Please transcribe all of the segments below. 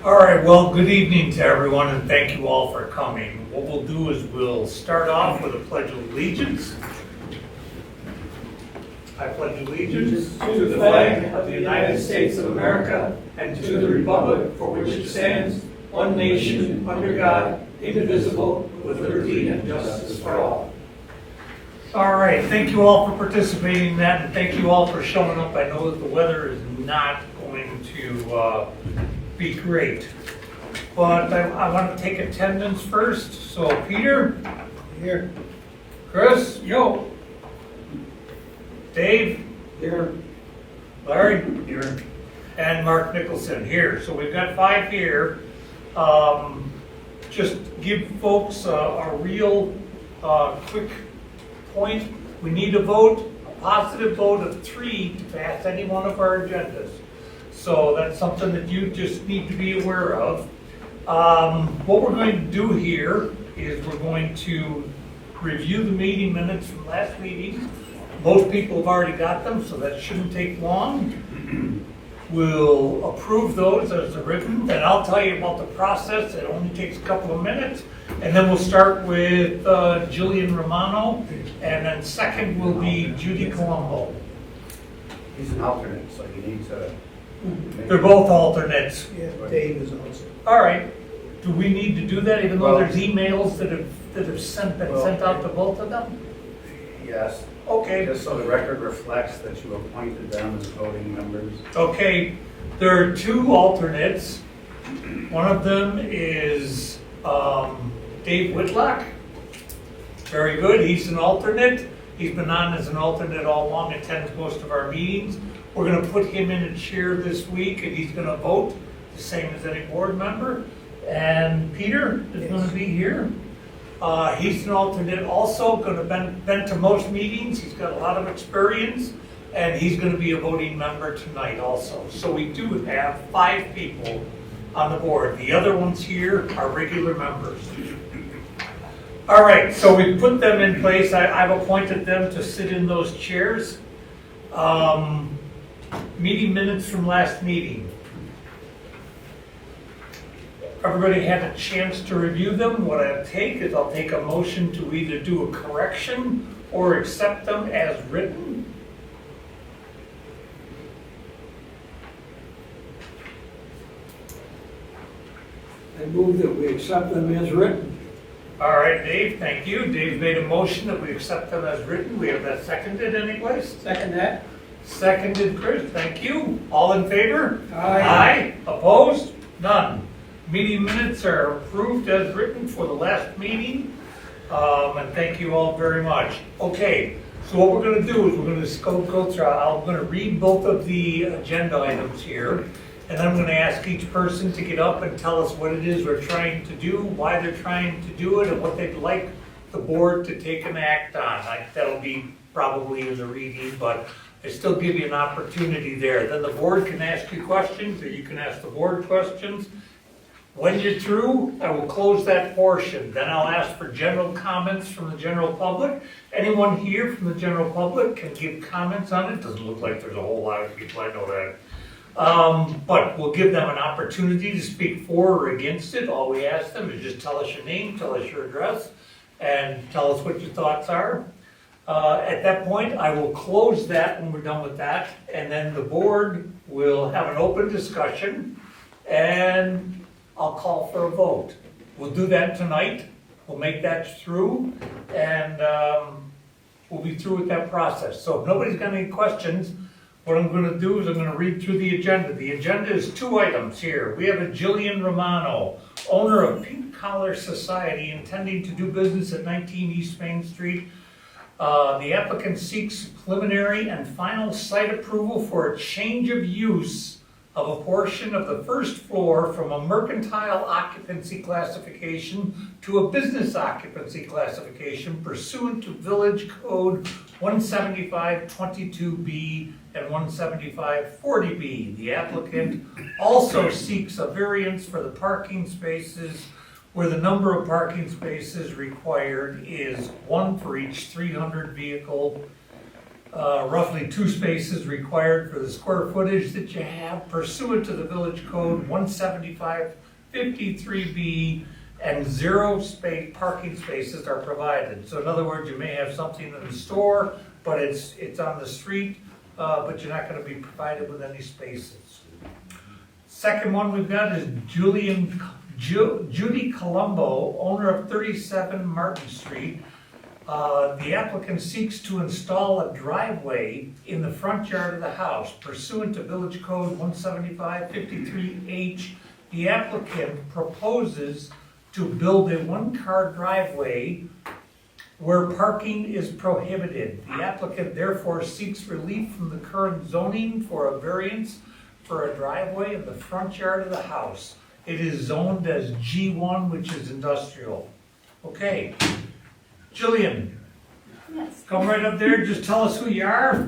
All right, well, good evening to everyone, and thank you all for coming. What we'll do is we'll start off with a pledge of allegiance. I pledge allegiance to the flag of the United States of America and to the republic for which it stands, one nation, under God, indivisible, with liberty and justice for all. All right, thank you all for participating in that, and thank you all for showing up. I know that the weather is not going to be great, but I want to take attendance first. So Peter? Here. Chris? Yo. Dave? Here. Larry? Here. And Mark Nicholson here. So we've got 5 here. Just give folks a real quick point. We need a vote, a positive vote of 3 to pass any one of our agendas. So that's something that you just need to be aware of. What we're going to do here is we're going to review the meeting minutes from last meeting. Most people have already got them, so that shouldn't take long. We'll approve those as they're written, and I'll tell you about the process. It only takes a couple of minutes. And then we'll start with Jillian Romano, and then second will be Judy Colombo. He's an alternate, so you need to... They're both alternates. Yeah, Dave is also. All right. Do we need to do that even though Well- there's emails that have been sent out to both of them? Yes, Okay. just so the record reflects that you appointed them as voting members. Okay. There are 2 alternates. One of them is Dave Whitlock. Very good. He's an alternate. He's been on as an alternate all along, attends most of our meetings. We're going to put him in a chair this week, and he's going to vote the same as any board member. And Peter is going to be here. He's an alternate also, going to been to most meetings. He's got a lot of experience, and he's going to be a voting member tonight also. So we do have 5 people on the board. The other ones here are regular members. All right, so we put them in place. I've appointed them to sit in those chairs. Meeting minutes from last meeting. Everybody had a chance to review them. What I'll take is I'll take a motion to either do a correction or accept them as written. I move that we accept them as written. All right, Dave, thank you. Dave made a motion that we accept them as written. We have that seconded anyplace? Second that. Seconded, Chris, thank you. All in favor? Aye. Aye. Opposed? None. Meeting minutes are approved as written for the last meeting. And thank you all very much. Okay, so what we're going to do is we're going to just go through. I'm going to read both of the agenda items here. And then I'm going to ask each person to get up and tell us what it is we're trying to do, why they're trying to do it, and what they'd like the board to take an act on. That'll be probably in the reading, but I still give you an opportunity there. Then the board can ask you questions, or you can ask the board questions. When you're through, I will close that portion. Then I'll ask for general comments from the general public. Anyone here from the general public can give comments on it. Doesn't look like there's a whole lot of people, I know that. But we'll give them an opportunity to speak for or against it. All we ask them is just tell us your name, tell us your address, and tell us what your thoughts are. At that point, I will close that when we're done with that, and then the board will have an open discussion, and I'll call for a vote. We'll do that tonight. We'll make that through, and we'll be through with that process. So if nobody's got any questions, what I'm going to do is I'm going to read through the agenda. The agenda is 2 items here. We have a Jillian Romano, owner of Pink Collar Society, intending to do business at 19 East Main Street. The applicant seeks preliminary and final site approval for a change of use of a portion of the first floor from a mercantile occupancy classification to a business occupancy classification pursuant to Village Code 175-22B and 175-40B. The applicant also seeks a variance for the parking spaces where the number of parking spaces required is 1 for each 300 vehicle roughly 2 spaces required for the square footage that you have pursuant to the village code 175-53B, and 0 parking spaces are provided. So in other words, you may have something in the store, but it's on the street, but you're not gonna be provided with any spaces. Second one we've got is Judy Colombo, owner of 37 Martin Street. The applicant seeks to install a driveway in the front yard of the house pursuant to Village Code 175-53H. The applicant proposes to build a 1-car driveway where parking is prohibited. The applicant therefore seeks relief from the current zoning for a variance for a driveway in the front yard of the house. It is zoned as G1, which is industrial. Okay, Jillian, Yes. come right up there, just tell us who you are.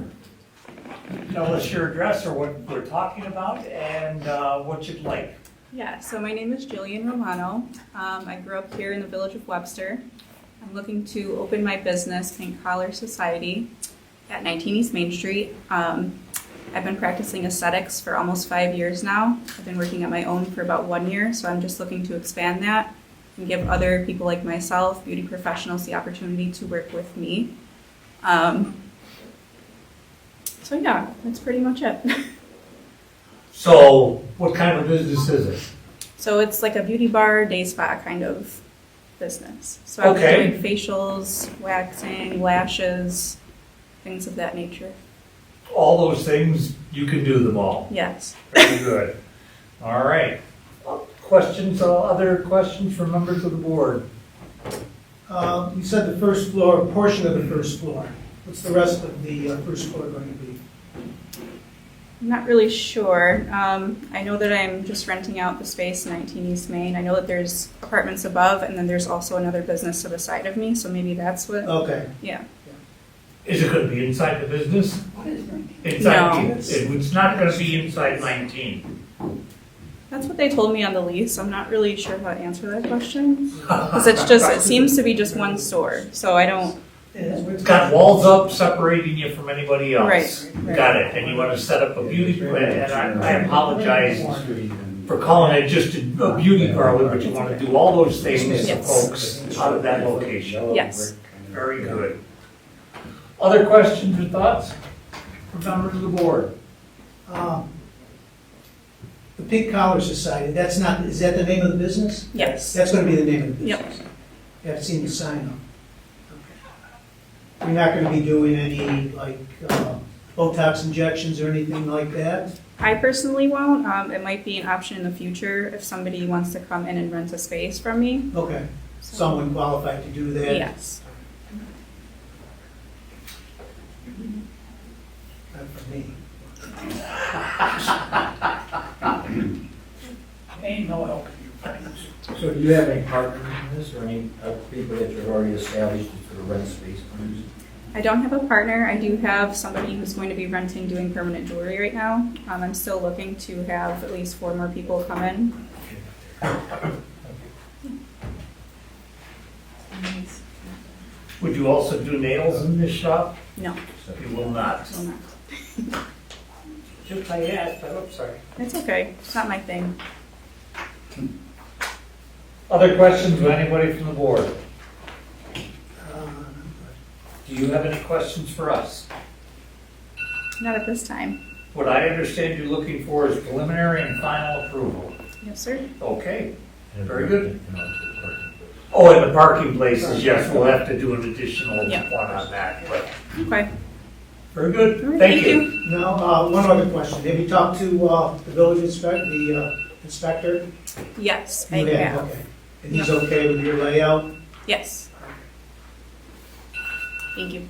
Tell us your address or what we're talking about and what you'd like. Yeah, so my name is Jillian Romano. I grew up here in the village of Webster. I'm looking to open my business, Pink Collar Society, at 19 East Main Street. I've been practicing aesthetics for almost 5 years now. I've been working at my own for about 1 year, so I'm just looking to expand that and give other people like myself, beauty professionals, the opportunity to work with me. So yeah, that's pretty much it. So, what kind of business is it? So it's like a beauty bar, day spa kind of business. So I'll be Okay. doing facials, waxing, lashes, things of that nature. All those things, you can do them all. Yes. Very good. All right. Questions, other questions from members of the board? You said the first floor, portion of the first floor. What's the rest of the first floor going to be? I'm not really sure. I know that I'm just renting out the space 19 East Main. I know that there's apartments above, and then there's also another business to the side of me, so maybe that's what, Okay. yeah. Is it gonna be inside the business? What is it? Inside, No. it's not gonna be inside 19. That's what they told me on the lease. I'm not really sure how to answer that question. Because it seems to be just one store, so I don't, It's got walls up separating you from anybody else. Right, right. Got it, and you wanna set up a beauty, and I apologize for calling it just a beauty parlor, but you wanna do all those things to Yes. folks out of that location. yes. Very good. Other questions or thoughts from members of the board? The Pink Collar Society, that's not, is that the name of the business? Yes. That's going to be the name of the Yep. business? Yeah, I've seen the sign up. You're not going to be doing any, like, Botox injections or anything like that? I personally won't. It might be an option in the future if somebody wants to come in and rent a space from me. Okay, someone qualified to do that? Yes. Not for me. Ain't no help in you. So do you have any partners in this, or any people that you've already established to rent space from? I don't have a partner. I do have somebody who's going to be renting doing permanent jewelry right now. I'm still looking to have at least 4 more people come in. Would you also do nails in this shop? No, You will not. will not. Just I asked, but I'm sorry. It's okay. It's not my thing. Other questions by anybody from the board? Uh, Do you have any questions for us? Not at this time. What I understand you're looking for is preliminary and final approval. Yes, sir. Okay, very good. Oh, and the parking places, yes, we'll have to do an additional Yeah. one on that, but, Okay. very good, All right, thank you. Now, one other question. Have you talked to the village inspector? Yes, I You have. Okay. And he's okay with your layout? Yes. Thank you.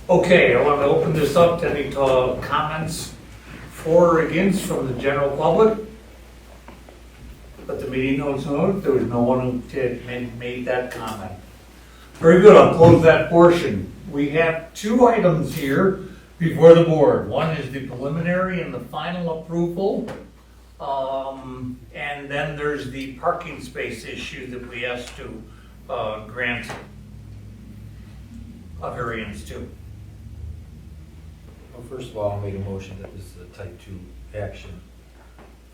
Okay, I want to open this up to any comments for or against from the general public. But the meeting knows there was no one who made that comment. Very good, I'll close that portion. We have 2 items here before the board. One is the preliminary and the final approval And then there's the parking space issue that we asked to grant a variance to. Well, first of all, I'll make a motion that this is a type 2 action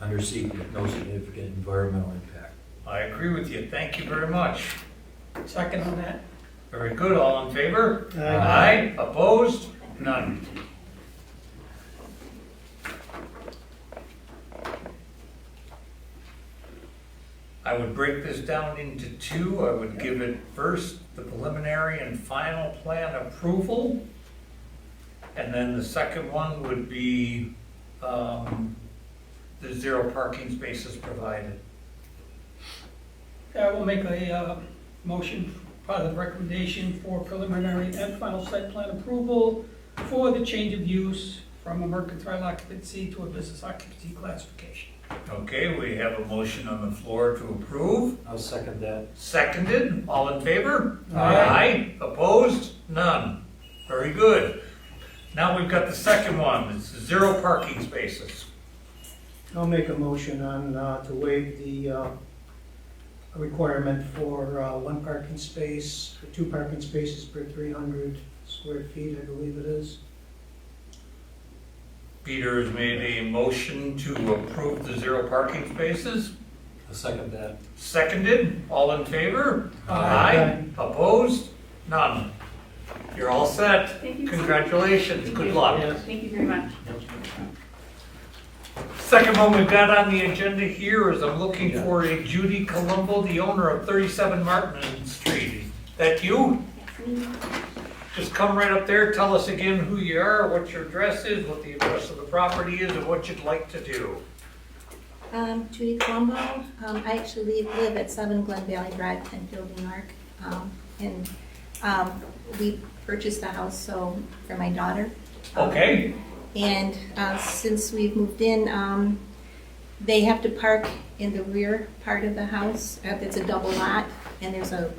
under secret, no significant environmental impact. I agree with you. Thank you very much. Second on that? Very good. All in favor? Aye. Opposed? None. I would break this down into two. I would give it first the preliminary and final plan approval. And then the second one would be the 0 parking spaces provided. I will make a motion, part of the recommendation for preliminary and final site plan approval for the change of use from a mercantile occupancy to a business occupancy classification. Okay, we have a motion on the floor to approve. I'll second that. Seconded, all in favor? Aye. Opposed? None. Very good. Now we've got the second one, it's 0 parking spaces. I'll make a motion on, to waive the requirement for 1 parking space, or 2 parking spaces per 300 square feet, I believe it is. Peter has made a motion to approve the 0 parking spaces. I'll second that. Seconded, all in favor? Aye. Opposed? None. You're all set. Thank you. Congratulations, Thank good you. luck. Thank you very much. Second one we've got on the agenda here is I'm looking for a Judy Colombo, the owner of 37 Martin Street. That you? Just come right up there, tell us again who you are, what your address is, what the address of the property is, and what you'd like to do. Judy Colombo. I actually live at 7 Glen Valley Drive, Penfield, New York. And we purchased the house for my daughter. Okay, And since we've moved in, they have to park in the rear part of the house. It's a double lot, and there's a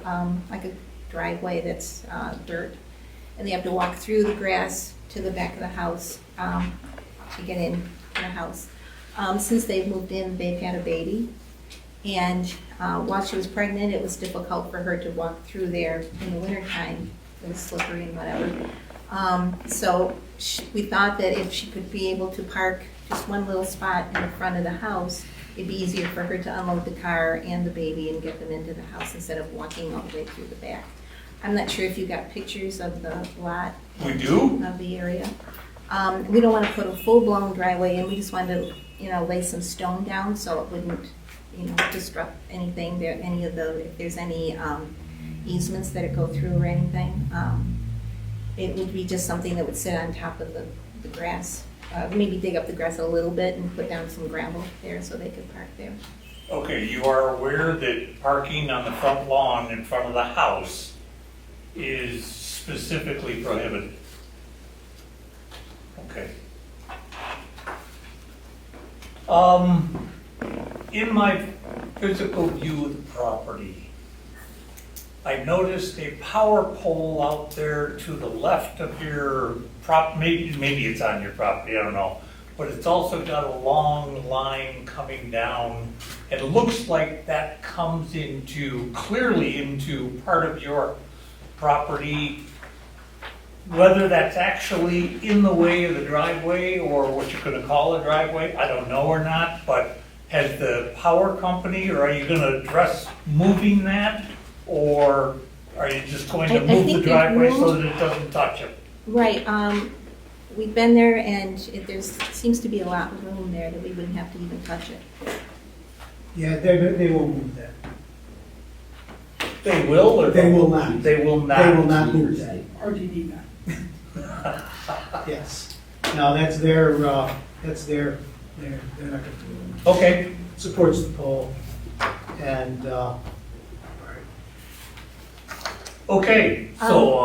like a driveway that's dirt. And they have to walk through the grass to the back of the house to get in the house. Since they've moved in, they've had a baby. And while she was pregnant, it was difficult for her to walk through there in the wintertime. It was slippery and whatever. So we thought that if she could be able to park just one little spot in the front of the house, it'd be easier for her to unload the car and the baby and get them into the house instead of walking all the way through the back. I'm not sure if you got pictures of the lot. we do? Of the area. We don't want to put a full-blown driveway in, we just wanted to, lay some stone down so it wouldn't, disrupt anything, if there's any easements that it go through or anything. It would be just something that would sit on top of the grass. Maybe dig up the grass a little bit and put down some gravel there so they could park there. Okay, you are aware that parking on the front lawn in front of the house is specifically prohibited? Okay. In my physical view of the property, I noticed a power pole out there to the left of your maybe it's on your property, I don't know. But it's also got a long line coming down. It looks like that comes clearly into part of your property. Whether that's actually in the way of the driveway or what you're gonna call a driveway, I don't know or not, but has the power company, or are you gonna address moving that? Or are you just going to I move the think driveway they've so that it doesn't touch it? Right, we've been there and there seems to be a lot of room there that we wouldn't have to even touch it. Yeah, they will move that. They will or? They will not. They will not. They will not move that, RGD map. yes. No, they're not gonna do it. Okay, Supports the pole, and, okay, so,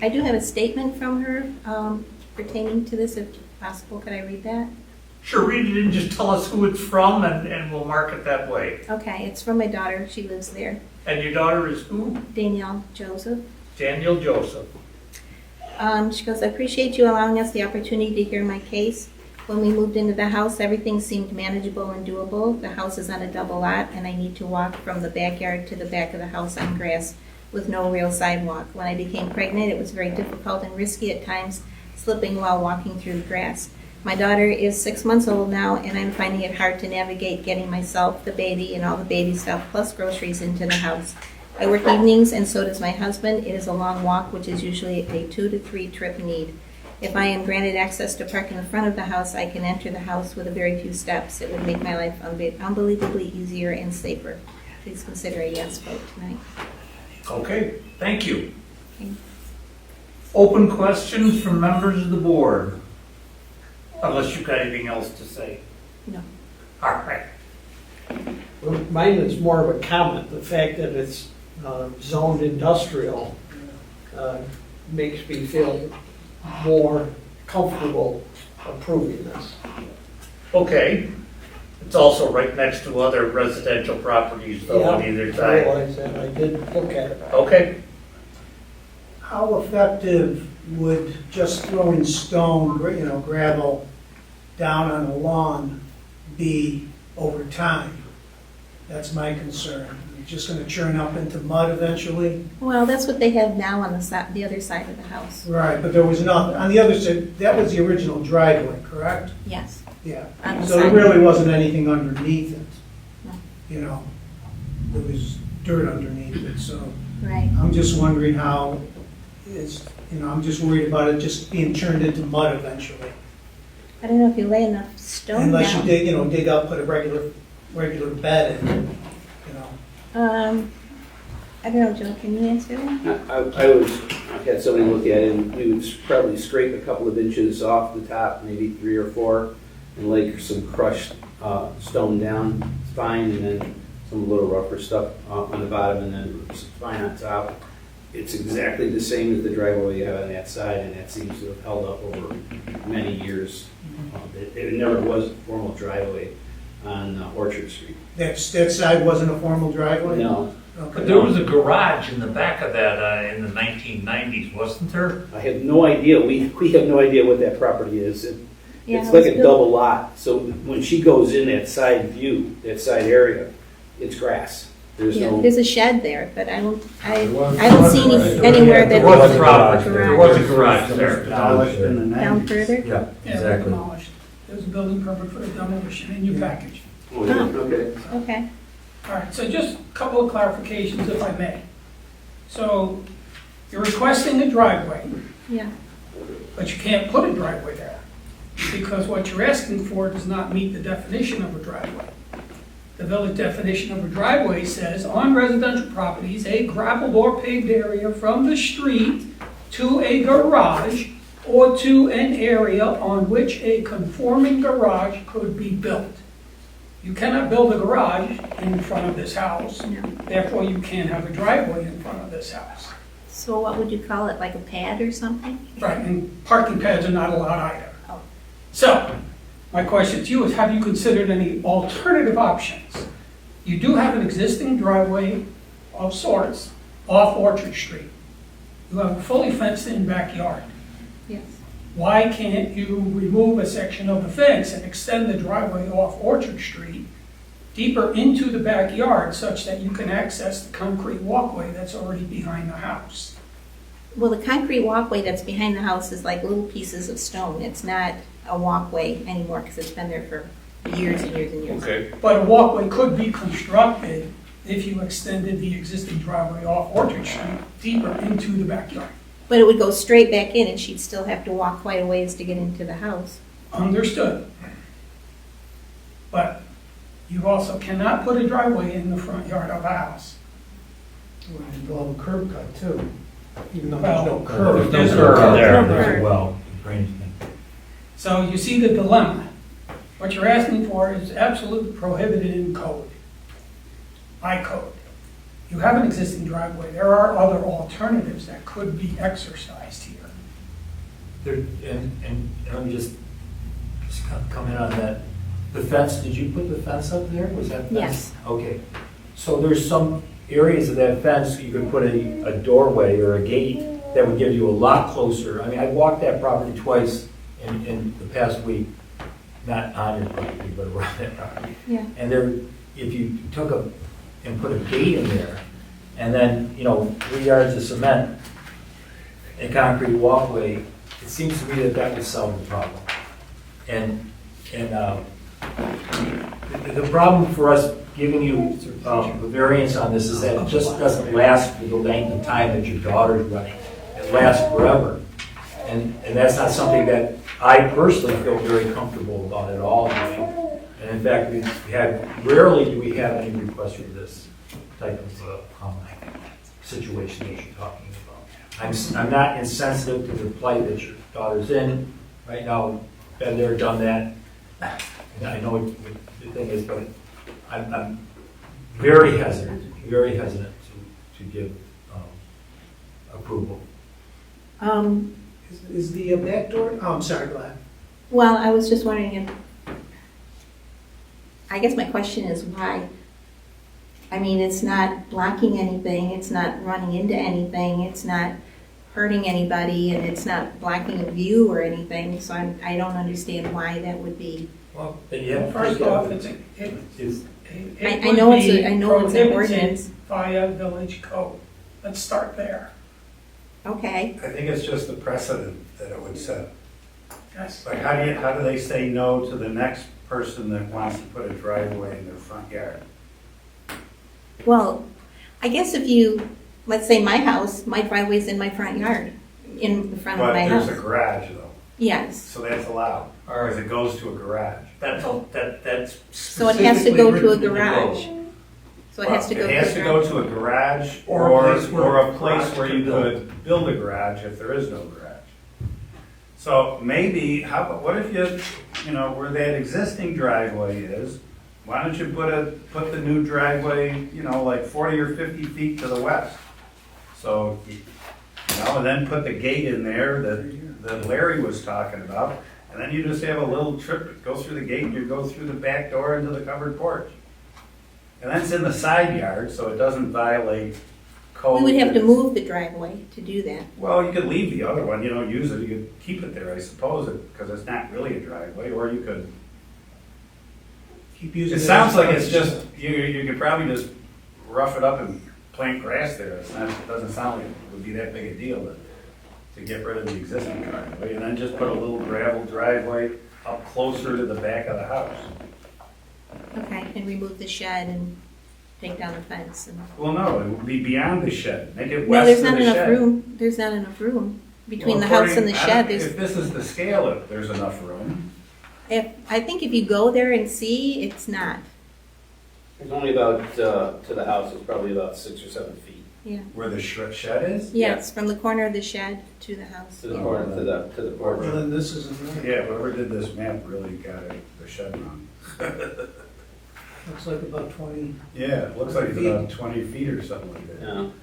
I do have a statement from her pertaining to this, if possible. Could I read that? sure, read it and just tell us who it's from and we'll mark it that way. Okay, it's from my daughter. She lives there. And your daughter is who? Danielle Joseph. Daniel Joseph. She goes, I appreciate you allowing us the opportunity to hear my case. When we moved into the house, everything seemed manageable and doable. The house is on a double lot, and I need to walk from the backyard to the back of the house on grass with no real sidewalk. When I became pregnant, it was very difficult and risky at times, slipping while walking through the grass. My daughter is 6 months old now, and I'm finding it hard to navigate getting myself, the baby, and all the baby stuff, plus groceries into the house. I work evenings, and so does my husband. It is a long walk, which is usually a 2 to 3 trip need. If I am granted access to park in the front of the house, I can enter the house with a very few steps. It would make my life unbelievably easier and safer. Please consider a yes vote tonight. Okay, thank you. Okay. Open questions from members of the board? Unless you've got anything else to say. No. All right. Well, mine is more of a comment. The fact that it's zoned industrial makes me feel more comfortable approving this. Okay. It's also right next to other residential properties though on either I side. realize that. I did look at it. Okay. How effective would just throwing stone, gravel down on a lawn be over time? That's my concern. You're just gonna churn up into mud eventually? Well, that's what they have now on the other side of the house. Right, but there was nothing, on the other side, that was the original driveway, correct? Yes. Yeah. On the So there side. really wasn't anything underneath it. No. You know, there was dirt underneath it, so Right. I'm just wondering how I'm just worried about it just being turned into mud eventually. I don't know if you lay enough stone Unless you down. dig up, put a regular bed in, I don't know, Joe, can you answer that? I had somebody look at it, and we would probably scrape a couple of inches off the top, maybe 3 or 4, and lay some crushed stone down, fine, and then some little rougher stuff on the bottom, and then some fine on top. It's exactly the same as the driveway you have on that side, and that seems to have held up over many years. It never was a formal driveway on Orchard Street. that side wasn't a formal driveway? No, Okay. But there was a garage in the back of that in the 1990s, wasn't there? I have no idea. We have no idea what that property is. Yeah, It's it like was a built- double lot, so when she goes in that side view, that side area, it's grass. There's Yeah, no, there's a shed there, but I don't see There anywhere was that. There was a garage garage, there. there was a garage there. Demolished in the Down 90s. further? Yeah, Yeah, they're exactly. demolished. There's a building permit for the demolition in your package. oh, yeah, okay. Okay. All right, so just a couple of clarifications if I may. So you're requesting a driveway, Yeah. but you can't put a driveway there because what you're asking for does not meet the definition of a driveway. The village definition of a driveway says, on residential properties, a gravelled or paved area from the street to a garage or to an area on which a conforming garage could be built. You cannot build a garage in front of this house, No. therefore you can't have a driveway in front of this house. So what would you call it, like a pad or something? Right, and parking pads are not allowed either. Oh. So, my question to you is, have you considered any alternative options? You do have an existing driveway of sorts off Orchard Street. You have a fully fenced-in backyard. Yes. Why can't you remove a section of the fence and extend the driveway off Orchard Street deeper into the backyard such that you can access the concrete walkway that's already behind the house? Well, the concrete walkway that's behind the house is like little pieces of stone. It's not a walkway anymore because it's been there for years and years and years. Okay. But a walkway could be constructed if you extended the existing driveway off Orchard Street deeper into the backyard. But it would go straight back in and she'd still have to walk quite a ways to get into the house. Understood. But you also cannot put a driveway in the front yard of a house. It would involve a curb cut too, even though Well, there's no curb. There's no curb there. Curb. Well, drainage thing. So you see the dilemma. What you're asking for is absolutely prohibited in code, by code. You have an existing driveway. There are other alternatives that could be exercised here. There, and let me just come in on that. The fence, did you put the fence up there? Was that fence? Yes. Okay. So there's some areas of that fence, you could put a doorway or a gate that would give you a lot closer. I mean, I walked that property twice in the past week. not on your property, but around that property. Yeah. And there, if you took and put a gate in there, and then, 3 yards of cement and concrete walkway, it seems to me that would solve the problem. And the problem for us giving you the variance on this is that it just doesn't last for the length of time that your daughter's running. It lasts forever. And that's not something that I personally feel very comfortable about at all doing. And in fact, rarely do we have any requests for this type of situation that you're talking about. I'm not insensitive to the plight that your daughter's in right now. Been there, done that. And I know what the thing is, but I'm very hesitant to give approval. Is the back door, oh, I'm sorry, go ahead. Well, I was just wondering if, I guess my question is why? I mean, it's not blocking anything, it's not running into anything, it's not hurting anybody, and it's not blocking a view or anything, so I don't understand why that would be. Well, yeah. First off, I know it's an ordinance. Via village code. Let's start there. Okay, I think it's just the precedent that it would set. Yes. Like, how do they say no to the next person that wants to put a driveway in their front yard? well, I guess if you, let's say my house, my driveway's in my front yard, in the front of But my there's house. a garage though, Yes, so that's allowed, or if it goes to a garage. That's so it has to go to a specifically written in the garage. code. So it has to go to a It has to go garage. to a garage Or a place where you could build a garage if there is no garage. So maybe, what if where that existing driveway is, why don't you put the new driveway, like 40 or 50 feet to the west? So, and then put the gate in there that Larry was talking about, and then you just have a little trip, go through the gate, and you go through the back door into the covered porch. And that's in the side yard, so it doesn't violate code. We would have to move the driveway to do that. Well, you could leave the other one, use it, you could keep it there, I suppose, because it's not really a driveway, or you could. Keep using It it sounds as like a- it's just, you could probably just rough it up and plant grass there. It doesn't sound like it would be that big a deal to get rid of the existing driveway, and then just put a little gravel driveway up closer to the back of the house. Okay, and remove the shed and take down the fence and. Well, no, it would be beyond the shed, make it No, west there's of not the enough shed. room, there's not enough room between the Well, house and the according- shed, there's, If this is the scale, there's enough room. I think if you go there and see, it's not, It's only about, to the house, it's probably about 6 or 7 feet yeah. Where the shed is? Yeah, it's from the corner of the shed to the house. to the yeah. corner, to the porch. Well, then this isn't right. Yeah, whoever did this map really got the shed wrong. Looks like about 20, Yeah, it looks like it's about 20 feet or something like that. No.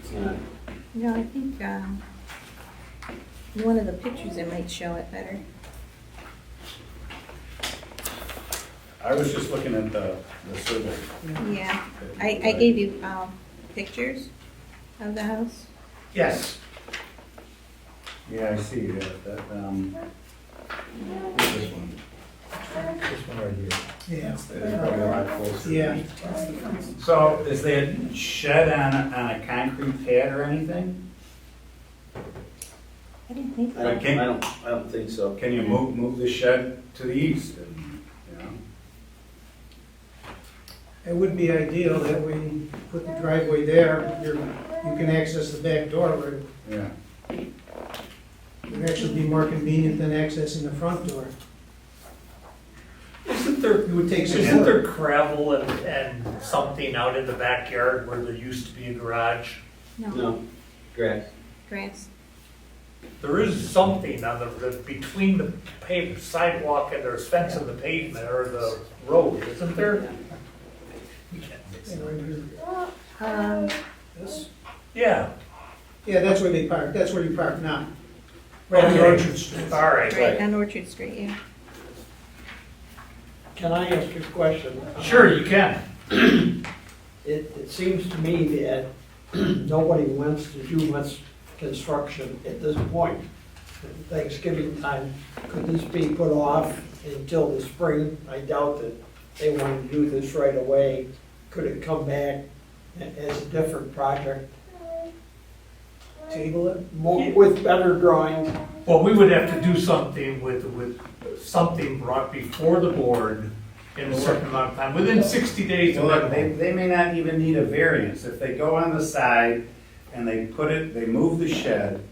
It's not. No, I think, in one of the pictures it might show it better. I was just looking at the survey. Yeah, I gave you, pictures of the house. Yes. Yeah, I see that, what's this one? This one right here. yeah. It's probably a lot closer. Yeah. So is that shed on a concrete pad or anything? I didn't think I so. don't, I don't think so. Can you move the shed to the east? It would be ideal that we put the driveway there, you can access the back door, where Yeah. it would actually be more convenient than accessing the front door. Isn't there, It would take some isn't there work. gravel and something out in the backyard where there used to be a garage? No, No, grass. grass. There is something on between the paved sidewalk and there's fence in the pavement or the road, isn't there? And right here. This? Yeah. Yeah, that's where they park, that's where you park now. Right on on Orchard Street. All right. Right, on Orchard Street, yeah. Can I ask you a question? Sure, you can. It seems to me that nobody wants to do much construction at this point. Thanksgiving time. Could this be put off until the spring? I doubt that they want to do this right away. Could it come back as a different project? Table it? More, with better drawings? Well, we would have to do something with something brought before the board in a certain amount of time, within 60 days. Well, look, they may not even need a variance. If they go on the side and they move the shed,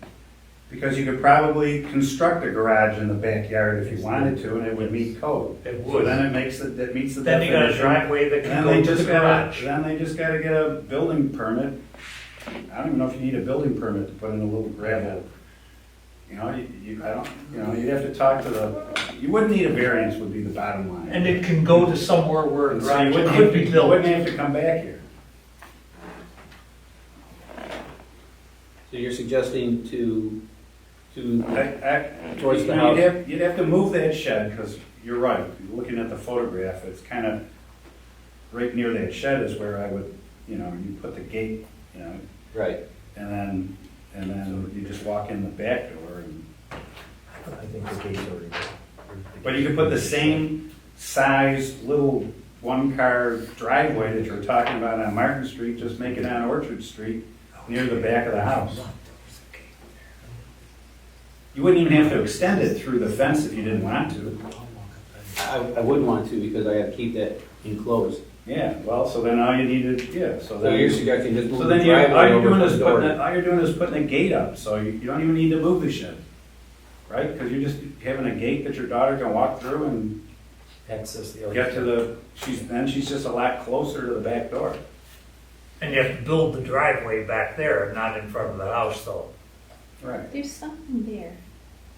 because you could probably construct a garage in the backyard if you wanted to, and it would meet code. It So would. then it meets the definition. Then you got a driveway that can Then go they to the just gotta, garage. then they just gotta get a building permit. I don't even know if you need a building permit to put in a little gravel. You know, you'd have to talk to you wouldn't need a variance would be the bottom line. And it can go to somewhere where a And so garage you wouldn't could have be to, built. you wouldn't have to come back here. So you're suggesting to Towards Towards the house. You'd have to move that shed, because you're right, looking at the photograph, it's kind of, right near that shed is where I would, you put the gate, right. and then you just walk in the back door. I think the gate's already there. But you could put the same size little one-car driveway that you're talking about on Martin Street, just make it on Orchard Street, near the back of the house. You wouldn't even have to extend it through the fence if you didn't want to. I wouldn't want to because I have to keep that enclosed. Yeah, well, so then all you need is, so So then. you're suggesting just So move the then all driveway you're over doing to is the door? all you're doing is putting a gate up, so you don't even need to move the shed, right? Because you're just having a gate that your daughter can walk through and Access the other. get to the, she's just a lot closer to the back door. And you have to build the driveway back there, not in front of the house though. Right. There's something there.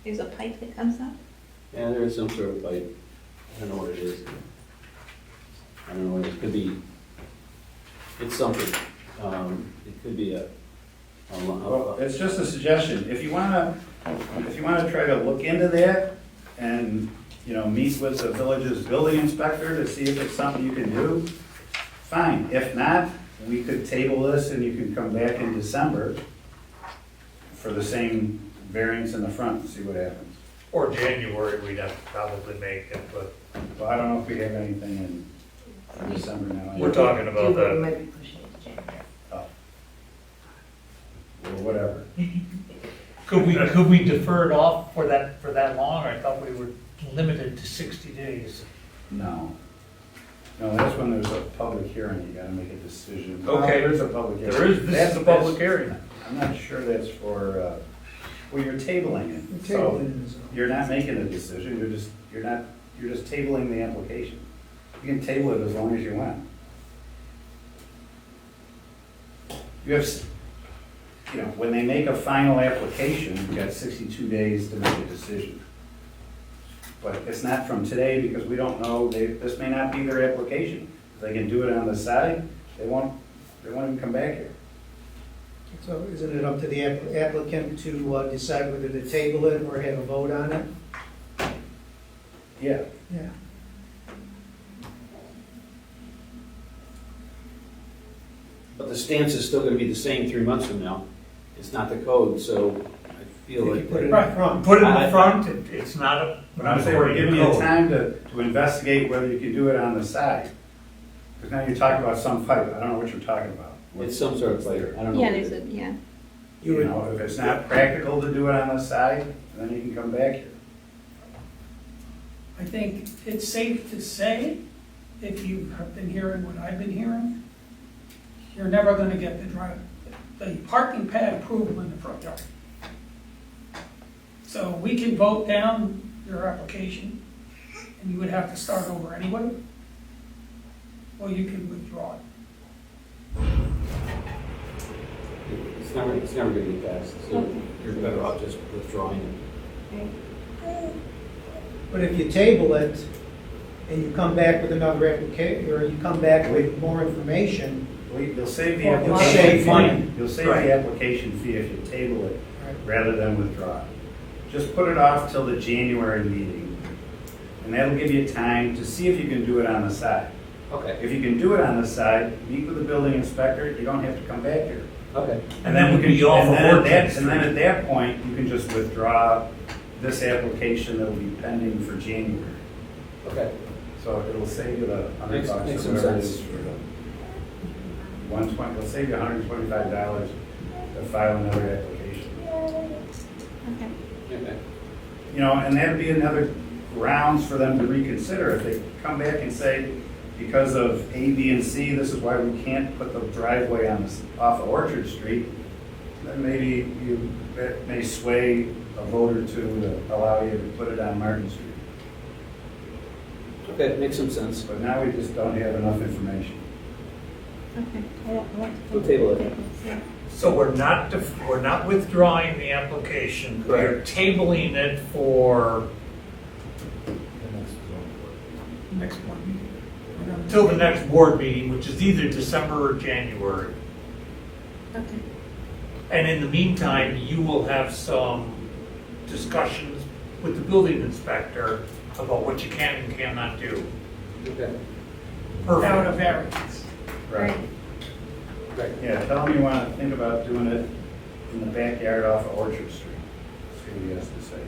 There's a pipe that comes up. Yeah, there is some sort of pipe. I don't know what it is. I don't know what it could be. It's something. It could be Well, it's just a suggestion. If you wanna try to look into that and, meet with the village's building inspector to see if it's something you can do, fine. If not, we could table this and you can come back in December for the same variance in the front and see what happens. Or January, we'd have to probably make it, but Well, I don't know if we have anything in December now. we're talking about We the, might be pushing it to January. Or whatever. could we defer it off for that long? I thought we were limited to 60 days. No. No, that's when there's a public hearing, you gotta make a decision. Okay. There's a public hearing. There is, this is a public hearing. I'm not sure that's for, well, you're tabling it. We're So tabling this. you're not making a decision, you're just tabling the application. You can table it as long as you want. You have, when they make a final application, you've got 62 days to make a decision. But it's not from today because we don't know, this may not be their application. If they can do it on the side, they won't even come back here. So isn't it up to the applicant to decide whether to table it or have a vote on it? Yeah. Yeah. But the stance is still gonna be the same 3 months from now. It's not the code, so I feel If you like. put it in Right. front. Put it in the front, it's not a. But I'm saying we're giving you time to investigate whether you can do it on the side. Because now you're talking about some pipe, I don't know what you're talking about. It's some sort of like, I don't know. Yeah, what it there's is. a, yeah. You know, if it's not practical to do it on the side, then you can come back here. I think it's safe to say, if you have been hearing what I've been hearing, you're never gonna get the parking pad approval in the front yard. So we can vote down your application, and you would have to start over anyway, or you can withdraw it. It's never gonna be passed, so you're better off just withdrawing it. But if you table it and you come back with another application, or you come back with more information, You'll save the You'll application save fee. money. You'll save Right. the application fee if you table it rather than withdraw it. Just put it off till the January meeting. And that'll give you time to see if you can do it on the side. Okay, If you can do it on the side, meet with the building inspector, you don't have to come back here. okay. And then we can be off of and then at Orchard that- And then at that point, you can just withdraw this application that'll be pending for January. Okay. So it'll save you the $100 Makes or some whatever it sense. is for the 120, it'll save you $125 to file another application. Okay. Okay. You know, and that'd be another grounds for them to reconsider. If they come back and say, because of A, B, and C, this is why we can't put the driveway on this, off of Orchard Street, then maybe that may sway a vote or two to allow you to put it on Martin Street. Okay, makes some sense. But now we just don't have enough information. Okay. We'll table it. So we're not withdrawing the application. We're tabling it for Next one. till the next board meeting, which is either December or January. Okay. And in the meantime, you will have some discussions with the building inspector about what you can and cannot do. Okay. Without a Perfect. variance. Right. Right. Yeah, tell him you want to think about doing it in the backyard off of Orchard Street. See what he has to say.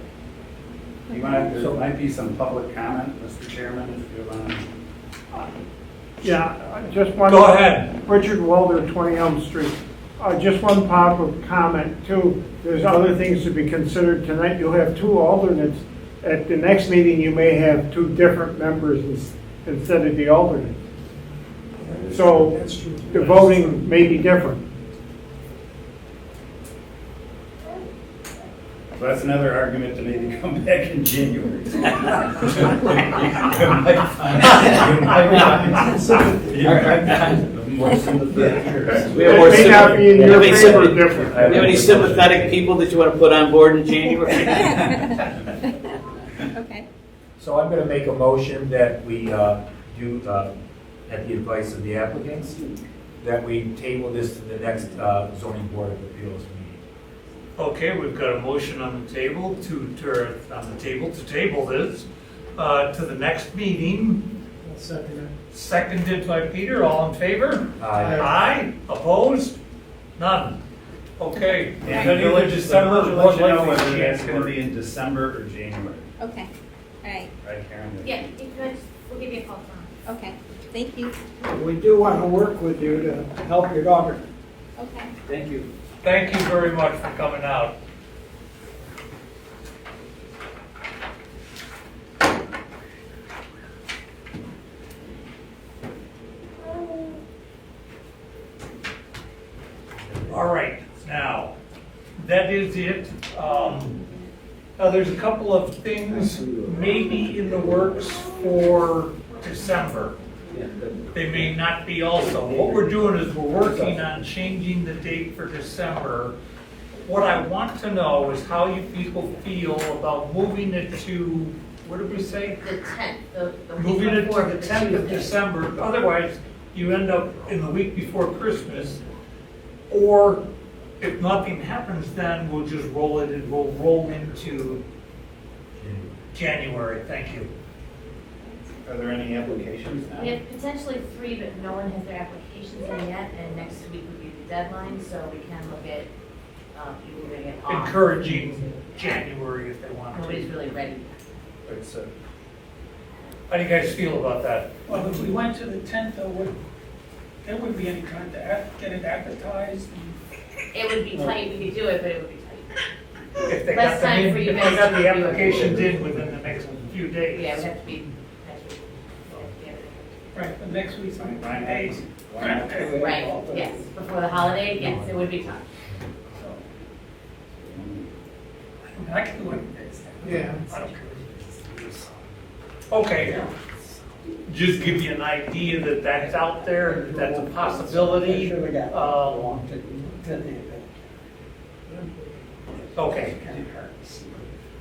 You want, there might be some public comment, Mr. Chairman, if you want. Yeah, just one. Go ahead. Richard Walder, 20 Elm Street. Just one public comment too. There's other things to be considered tonight. You'll have 2 alternates. At the next meeting, you may have 2 different members instead of the alternate. So That's true. the voting may be different. So that's another argument to maybe come back in January. We have more It may not be in your Have any favor or sympa- different. Do you have any sympathetic people that you want to put on board in January? Okay. So I'm going to make a motion that we do, at the advice of the applicants, that we table this to the next zoning board of appeals meeting. Okay, we've got a motion on the table to table this to the next meeting. I'll second it. Seconded by Peter, all in favor? Aye. Aye, opposed? None. Okay. And Then the either village December, will more let you know likely whether that's going to January. be in December or January. Okay. All right. Right, Karen? Yeah, you could, we'll give you a call tomorrow. Okay. Thank you. We do want to work with you to help your daughter. Okay. Thank you. Thank you very much for coming out. All right, now, that is it. Now, there's a couple of things maybe in the works for December. They may not be also. What we're doing is we're working on changing the date for December. What I want to know is how you people feel about moving it to, what did we say? The 10th, the week Moving it before to the the 10th of Tuesday. December, otherwise you end up in the week before Christmas. Or if nothing happens, then we'll just roll it and we'll roll into January. Thank you. Are there any applications now? We have potentially 3, but no one has their applications in yet, and next week would be the deadline, so we can look at moving it off. Encouraging January if they want Nobody's to. really ready. It's, How do you guys feel about that? Well, if we went to the 10th, there would be any time to get it advertised. It would be tight, we could do it, but it would be tight. If they Less got them time in, for if you they guys got to the review it. applications in within the next few days. Yeah, it would have to be next week. Yeah. Right, but next week's on 9 days. Why not? Right, yes, before the holiday, yes, it would be tough. I can do it. Yeah. I don't care. Okay. Just give you an idea that that's out there, that's a possibility. Okay.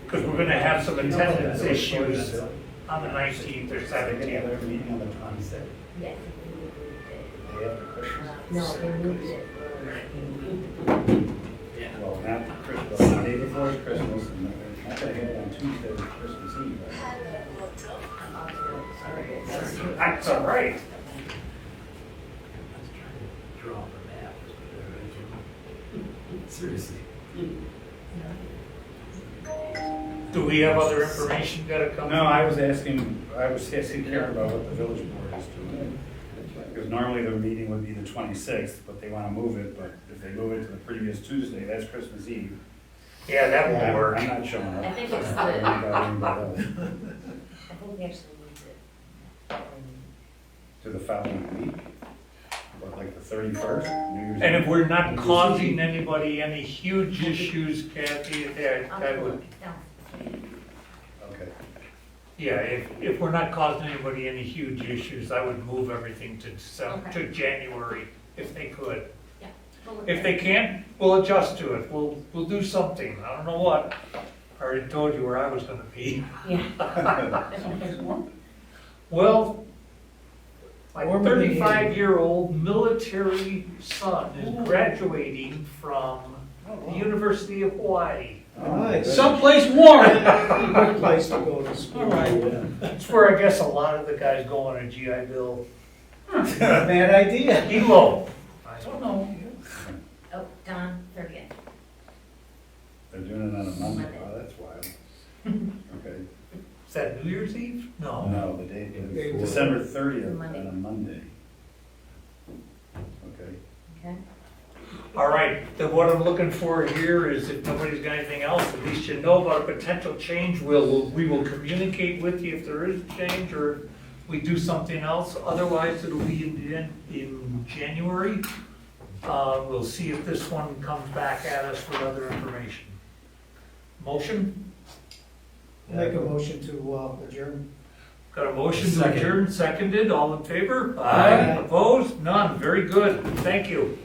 Because we're gonna have some attendance issues on the 19th or Any 17th. other meeting on the 26th? Yes. Day after Christmas? No, they moved it. Well, not Christmas, the day before is Christmas, and they're not gonna have it on Tuesday, it's Christmas Eve. Right? That's all right. Draw up a map. Seriously. Do we have other information gotta come? No, I was asking Karen about what the village board is doing. Because normally their meeting would be the 26th, but they want to move it, but if they move it to the previous Tuesday, that's Christmas Eve. Yeah, that won't work. I'm not showing up. I think it's I don't know the, about anybody else. I think we actually moved it. To the following week, or like the 31st, New Year's. And if Eve. we're not causing anybody any huge issues, Kathy, that would, Okay. yeah, if we're not causing anybody any huge issues, I would move everything to December, to January, if they could. If they can't, we'll adjust to it, we'll do something, I don't know what. I already told you where I was gonna be. Yeah. Well, my Warmer than 35-year-old military son is graduating from the University of Hawaii. Nice. Someplace warm. Good place to go to school. All right. That's where I guess a lot of the guys go on a GI Bill. Bad idea. Elo. I don't know. Oh, Don, 30th. They're doing it on a Monday, oh, that's wild. Okay. Is that New Year's Eve? No. No, the day, Before. December 30th on Monday. a Monday. Okay. Okay. All right, then what I'm looking for here is if nobody's got anything else, at least you know about a potential change. We will communicate with you if there is a change or we do something else. Otherwise, it'll be in January. We'll see if this one comes back at us with other information. Motion? Make a motion to adjourn. Got a motion to Second. adjourn, seconded, all in favor? Aye. Opposed? None, very good, thank you.